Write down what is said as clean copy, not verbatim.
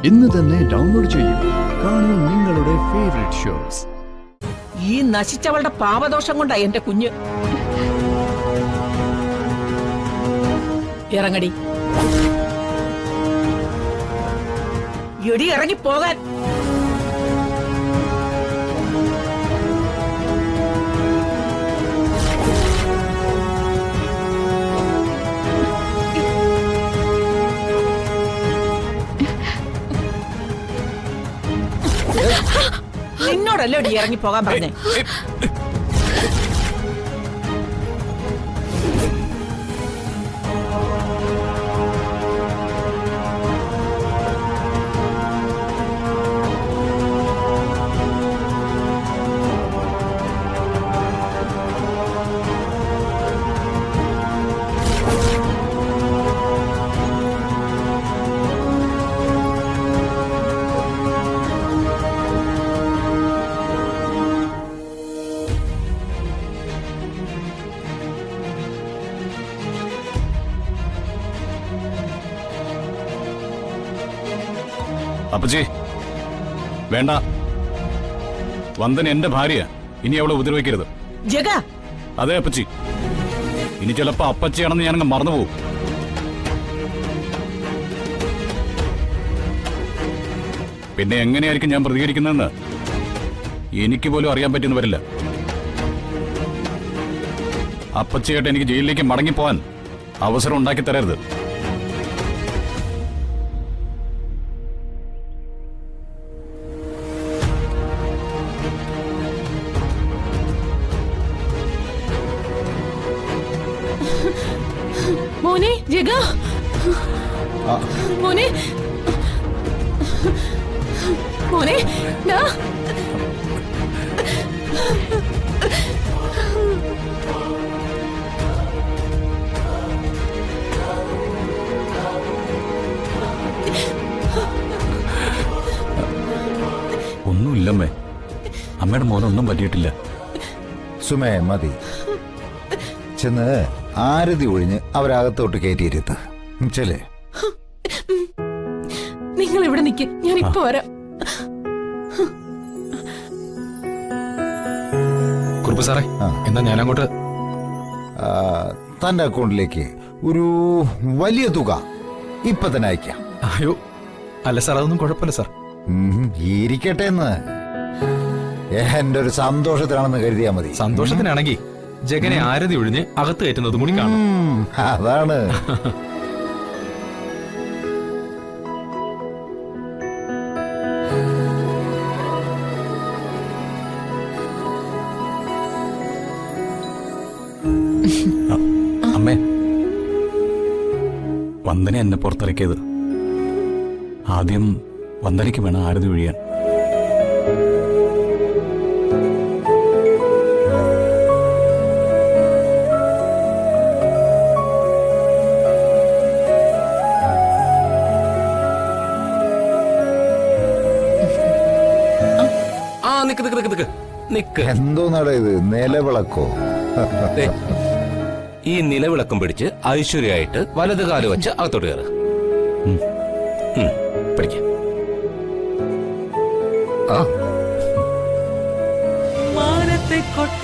ഇന്ന് തന്നെ ഡൗൺലോഡ് ചെയ്യൂ. കാണൂ നിങ്ങളുടെ ഫേവറേറ്റ് ഷോസ്. ഈ നശിച്ചവളുടെ പാപദോഷം കൊണ്ടാ എന്റെ കുഞ്ഞ്. ഇറങ്ങടി, എടി ഇറങ്ങി പോകാൻ. നിന്നോടല്ലോ എടി ഇറങ്ങി പോകാൻ പറഞ്ഞേ. അപ്പച്ചി വേണ്ട, വന്ദന എന്റെ ഭാര്യ, ഇനി അവളെ ഉപദ്രവിക്കരുത്. ജഗ. അതെ അപ്പച്ചി, ഇനി ചിലപ്പോ അപ്പച്ചിയാണെന്ന് ഞാനങ്ങ് മറന്നുപോകും. പിന്നെ എങ്ങനെയായിരിക്കും ഞാൻ പ്രതികരിക്കുന്നതെന്ന് എനിക്ക് പോലും അറിയാൻ പറ്റുന്ന വരില്ല. അപ്പച്ചിയായിട്ട് എനിക്ക് ജയിലിലേക്ക് മടങ്ങിപ്പോവാൻ അവസരം ഉണ്ടാക്കി തരരുത്. മോനെ ജഗ, മോനെ മോനെ ഡാ. ഒന്നുമില്ലമ്മേ, അമ്മയുടെ മോനൊന്നും പറ്റിയിട്ടില്ല. സുമേ മതി, ചെന്ന് ആരതി ഒഴിഞ്ഞ് അവരകത്തോട്ട് കയറ്റിയിരുത്ത്. ചെല്ലേ, നിങ്ങൾ ഇവിടെ നിൽക്ക്, ഞാൻ ഇപ്പൊ വരാം. കുറുപ്പ് സാറേ, എന്നാ ഞാൻ അങ്ങോട്ട്. തന്റെ അക്കൗണ്ടിലേക്ക് ഒരു വലിയ തുക ഇപ്പൊ തന്നെ അയക്കാം. അയ്യോ അല്ല സാർ, അതൊന്നും കുഴപ്പമില്ല സാർ. ഇരിക്കട്ടെ എന്ന് എന്റെ ഒരു സന്തോഷത്തിനാണെന്ന് കരുതിയാ മതി. സന്തോഷത്തിനാണെങ്കിൽ ജഗനെ ആരതി ഒഴിഞ്ഞ് അകത്ത് കയറ്റുന്നതും കൂടി കാണും. അതാണ്. അമ്മേ, വന്ദന എന്നെ പുറത്തിറക്കിയത്. ആദ്യം വന്ദനയ്ക്ക് വേണം ആരതി ഒഴിയാൻ. എന്തോ നടയത്, നിലവിളക്കോ? ഈ നിലവിളക്കം പിടിച്ച് ഐശ്വര്യമായിട്ട് വലത് കാല് വെച്ച് അകത്തോട്ട് കയറ്. പഠിക്ക. മാനത്തെ കൊട്ട